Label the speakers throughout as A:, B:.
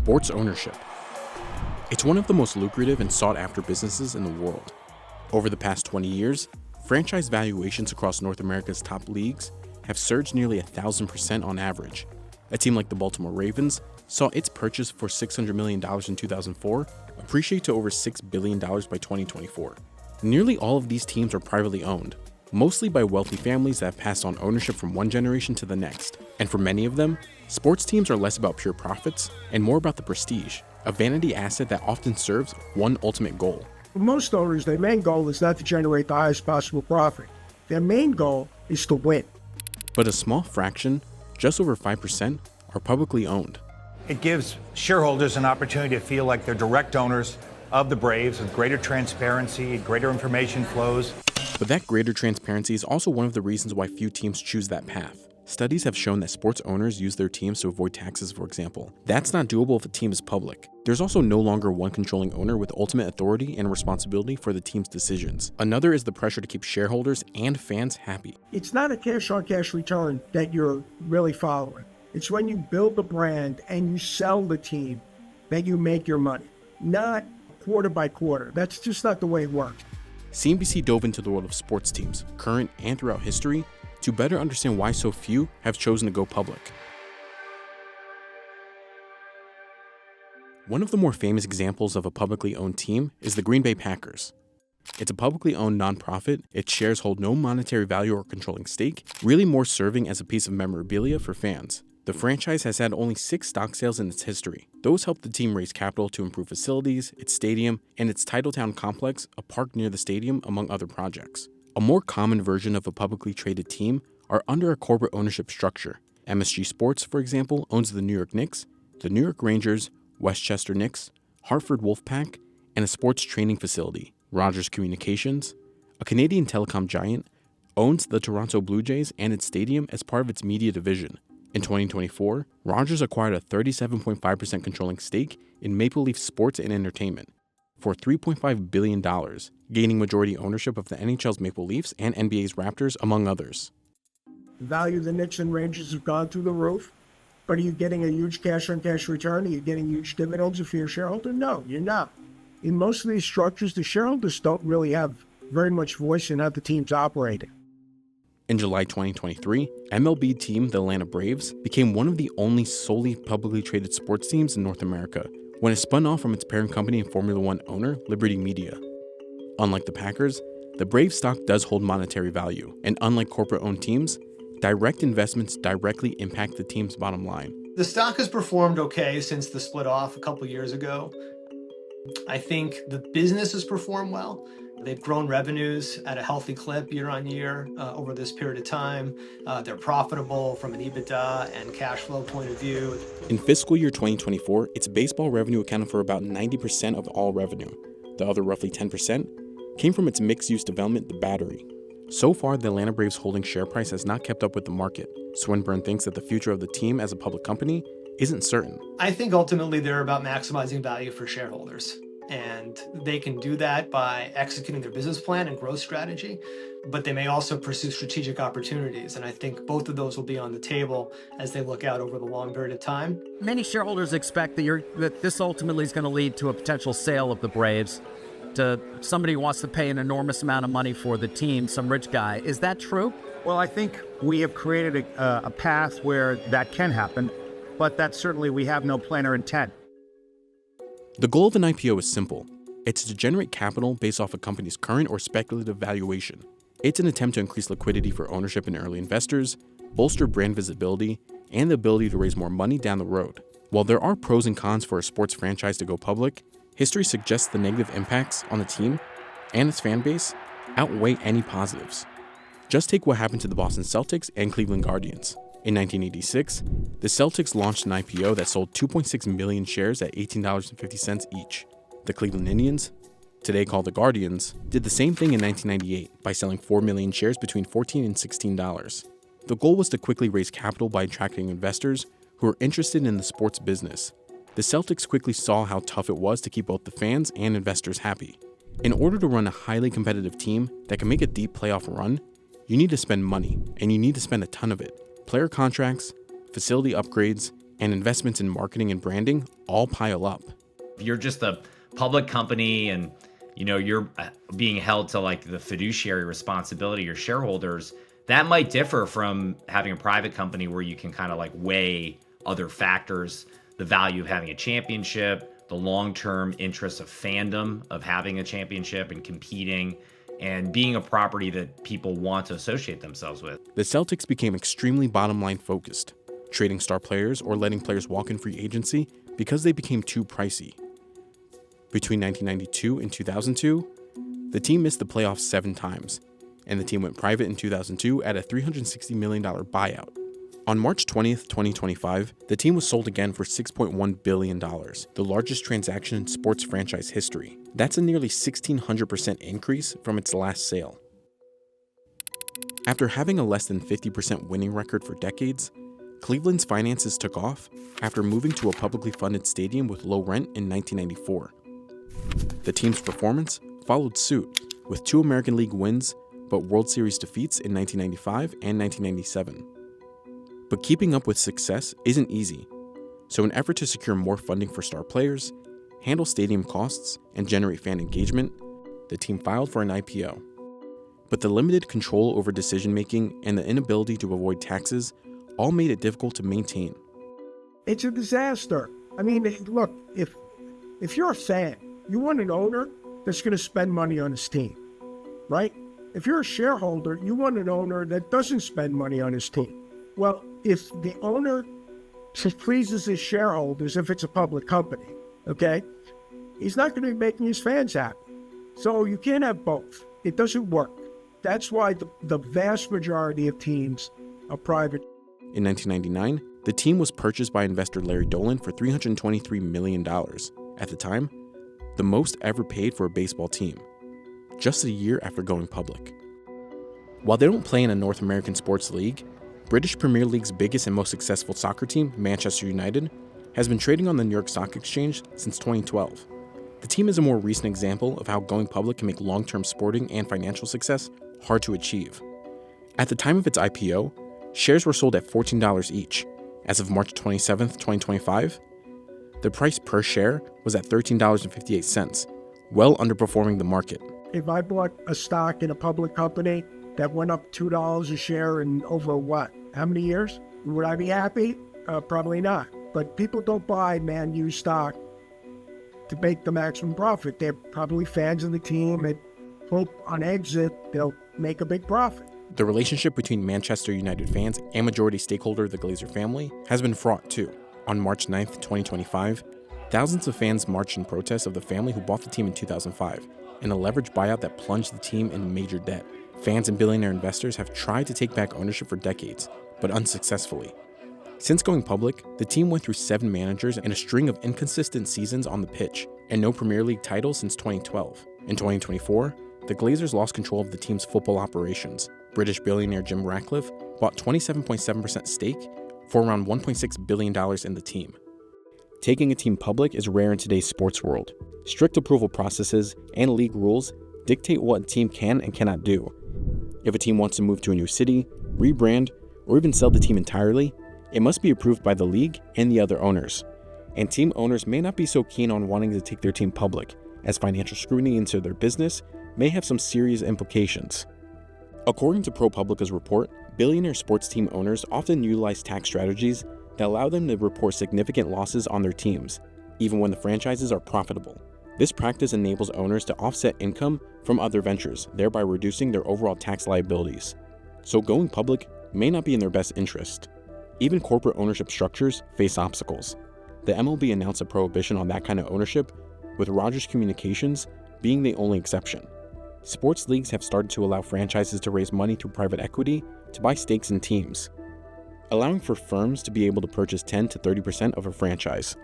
A: Sports ownership. It's one of the most lucrative and sought-after businesses in the world. Over the past 20 years, franchise valuations across North America's top leagues have surged nearly 1,000% on average. A team like the Baltimore Ravens saw its purchase for $600 million in 2004 appreciate to over $6 billion by 2024. Nearly all of these teams are privately owned, mostly by wealthy families that have passed on ownership from one generation to the next. And for many of them, sports teams are less about pure profits and more about the prestige, a vanity asset that often serves one ultimate goal.
B: For most owners, their main goal is not to generate the highest possible profit. Their main goal is to win.
A: But a small fraction, just over 5%, are publicly owned.
C: It gives shareholders an opportunity to feel like they're direct owners of the Braves with greater transparency, greater information flows.
A: But that greater transparency is also one of the reasons why few teams choose that path. Studies have shown that sports owners use their teams to avoid taxes, for example. That's not doable if a team is public. There's also no longer one controlling owner with ultimate authority and responsibility for the team's decisions. Another is the pressure to keep shareholders and fans happy.
B: It's not a cash-on-cash return that you're really following. It's when you build the brand and you sell the team that you make your money, not quarter by quarter. That's just not the way it works.
A: CNBC dove into the world of sports teams, current and throughout history, to better understand why so few have chosen to go public. One of the more famous examples of a publicly owned team is the Green Bay Packers. It's a publicly owned nonprofit. Its shares hold no monetary value or controlling stake, really more serving as a piece of memorabilia for fans. The franchise has had only 6 stock sales in its history. Those helped the team raise capital to improve facilities, its stadium, and its Titletown complex, a park near the stadium, among other projects. A more common version of a publicly traded team are under a corporate ownership structure. MSG Sports, for example, owns the New York Knicks, the New York Rangers, Westchester Knicks, Hartford Wolfpack, and a sports training facility. Rogers Communications, a Canadian telecom giant, owns the Toronto Blue Jays and its stadium as part of its media division. In 2024, Rogers acquired a 37.5% controlling stake in Maple Leaf Sports and Entertainment for $3.5 billion, gaining majority ownership of the NHL's Maple Leafs and NBA's Raptors, among others.
B: The value of the Knicks and Rangers have gone through the roof, but are you getting a huge cash-on-cash return? Are you getting huge dividends if you're a shareholder? No, you're not. In most of these structures, the shareholders don't really have very much voice in how the team's operating.
A: In July 2023, MLB team the Atlanta Braves became one of the only solely publicly traded sports teams in North America when it spun off from its parent company and Formula One owner, Liberty Media. Unlike the Packers, the Braves stock does hold monetary value, and unlike corporate-owned teams, direct investments directly impact the team's bottom line.
D: The stock has performed okay since the split off a couple years ago. I think the business has performed well. They've grown revenues at a healthy clip year on year over this period of time. They're profitable from an EBITDA and cash flow point of view.
A: In fiscal year 2024, its baseball revenue accounted for about 90% of all revenue. The other roughly 10% came from its mixed-use development, The Battery. So far, the Atlanta Braves' holding share price has not kept up with the market. Swinburne thinks that the future of the team as a public company isn't certain.
D: I think ultimately they're about maximizing value for shareholders. And they can do that by executing their business plan and growth strategy, but they may also pursue strategic opportunities. And I think both of those will be on the table as they look out over the long period of time.
E: Many shareholders expect that this ultimately is going to lead to a potential sale of the Braves to somebody who wants to pay an enormous amount of money for the team, some rich guy. Is that true?
F: Well, I think we have created a path where that can happen, but that certainly we have no plan or intent.
A: The goal of an IPO is simple. It's to generate capital based off a company's current or speculative valuation. It's an attempt to increase liquidity for ownership and early investors, bolster brand visibility, and the ability to raise more money down the road. While there are pros and cons for a sports franchise to go public, history suggests the negative impacts on the team and its fan base outweigh any positives. Just take what happened to the Boston Celtics and Cleveland Guardians. In 1986, the Celtics launched an IPO that sold 2.6 million shares at $18.50 each. The Cleveland Indians, today called the Guardians, did the same thing in 1998 by selling 4 million shares between $14 and $16. The goal was to quickly raise capital by attracting investors who were interested in the sports business. The Celtics quickly saw how tough it was to keep both the fans and investors happy. In order to run a highly competitive team that can make a deep playoff run, you need to spend money, and you need to spend a ton of it. Player contracts, facility upgrades, and investments in marketing and branding all pile up.
G: If you're just a public company and you're being held to like the fiduciary responsibility of your shareholders, that might differ from having a private company where you can kind of like weigh other factors, the value of having a championship, the long-term interests of fandom of having a championship and competing, and being a property that people want to associate themselves with.
A: The Celtics became extremely bottom-line focused, trading star players or letting players walk in free agency because they became too pricey. Between 1992 and 2002, the team missed the playoffs 7 times, and the team went private in 2002 at a $360 million buyout. On March 20th, 2025, the team was sold again for $6.1 billion, the largest transaction in sports franchise history. That's a nearly 1,600% increase from its last sale. After having a less than 50% winning record for decades, Cleveland's finances took off after moving to a publicly funded stadium with low rent in 1994. The team's performance followed suit, with 2 American League wins but World Series defeats in 1995 and 1997. But keeping up with success isn't easy, so in an effort to secure more funding for star players, handle stadium costs, and generate fan engagement, the team filed for an IPO. But the limited control over decision-making and the inability to avoid taxes all made it difficult to maintain.
B: It's a disaster. I mean, look, if you're a fan, you want an owner that's going to spend money on his team, right? If you're a shareholder, you want an owner that doesn't spend money on his team. Well, if the owner pleases his shareholders, if it's a public company, okay, he's not going to be making his fans happy. So you can't have both. It doesn't work. That's why the vast majority of teams are private.
A: In 1999, the team was purchased by investor Larry Dolan for $323 million. At the time, the most ever paid for a baseball team, just a year after going public. While they don't play in a North American sports league, British Premier League's biggest and most successful soccer team, Manchester United, has been trading on the New York Stock Exchange since 2012. The team is a more recent example of how going public can make long-term sporting and financial success hard to achieve. At the time of its IPO, shares were sold at $14 each. As of March 27, 2025, the price per share was at $13.58, well underperforming the market.
B: If I bought a stock in a public company that went up $2 a share in over how many years? Would I be happy? Probably not. But people don't buy Man U stock to make the maximum profit. They're probably fans of the team and hope on exit they'll make a big profit.
A: The relationship between Manchester United fans and majority stakeholder the Glazer family has been fraught too. On March 9, 2025, thousands of fans marched in protest of the family who bought the team in 2005, in a leveraged buyout that plunged the team into major debt. Fans and billionaire investors have tried to take back ownership for decades, but unsuccessfully. Since going public, the team went through 7 managers and a string of inconsistent seasons on the pitch, and no Premier League title since 2012. In 2024, the Glazers lost control of the team's football operations. British billionaire Jim Ratcliffe bought 27.7% stake for around $1.6 billion in the team. Taking a team public is rare in today's sports world. Strict approval processes and league rules dictate what a team can and cannot do. If a team wants to move to a new city, rebrand, or even sell the team entirely, it must be approved by the league and the other owners. And team owners may not be so keen on wanting to take their team public, as financial scrutiny into their business may have some serious implications. According to ProPublica's report, billionaire sports team owners often utilize tax strategies that allow them to report significant losses on their teams, even when the franchises are profitable. This practice enables owners to offset income from other ventures, thereby reducing their overall tax liabilities. So going public may not be in their best interest. Even corporate ownership structures face obstacles. The MLB announced a prohibition on that kind of ownership, with Rogers Communications being the only exception. Sports leagues have started to allow franchises to raise money through private equity to buy stakes in teams, allowing for firms to be able to purchase 10 to 30% of a franchise.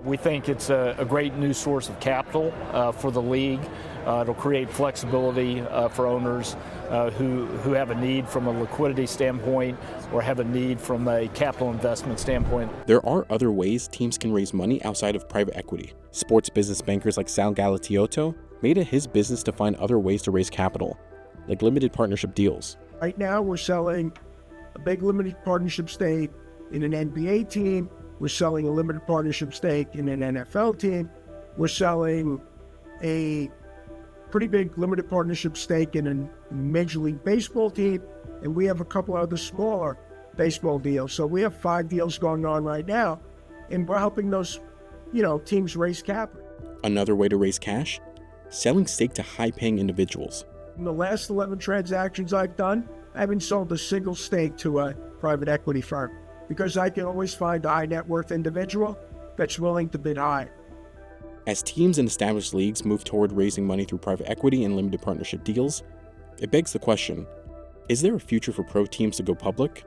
H: We think it's a great new source of capital for the league. It'll create flexibility for owners who have a need from a liquidity standpoint or have a need from a capital investment standpoint.
A: There are other ways teams can raise money outside of private equity. Sports business bankers like Sal Galattiotto made it his business to find other ways to raise capital, like limited partnership deals.
B: Right now, we're selling a big limited partnership stake in an NBA team We're selling a limited partnership stake in an NFL team. We're selling a pretty big limited partnership stake in a Major League Baseball team, and we have a couple other smaller baseball deals. So we have 5 deals going on right now, and we're helping those, teams raise capital.
A: Another way to raise cash? Selling stake to high-paying individuals.
B: In the last 11 transactions I've done, I haven't sold a single stake to a private equity firm because I can always find a high net worth individual that's willing to bid high.
A: As teams and established leagues move toward raising money through private equity and limited partnership deals, it begs the question, is there a future for pro teams to go public?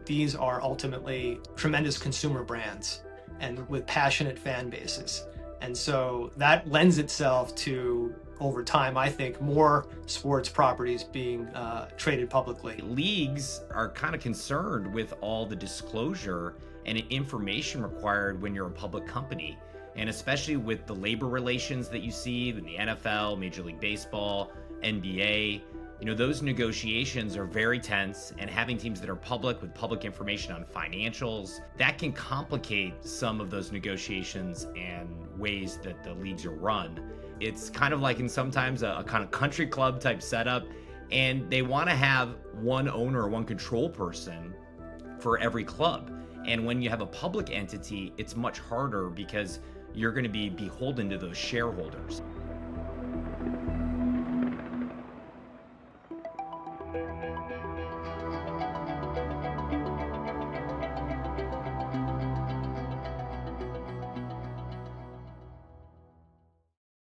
D: These are ultimately tremendous consumer brands and with passionate fan bases. And so that lends itself to, over time, I think, more sports properties being traded publicly.
G: Leagues are kind of concerned with all the disclosure and information required when you're a public company. And especially with the labor relations that you see in the NFL, Major League Baseball, NBA, those negotiations are very tense, and having teams that are public with public information on financials, that can complicate some of those negotiations and ways that the leagues are run. It's kind of like in sometimes a kind of country club type setup, and they want to have one owner or one control person for every club. And when you have a public entity, it's much harder because you're going to be beholden to those shareholders.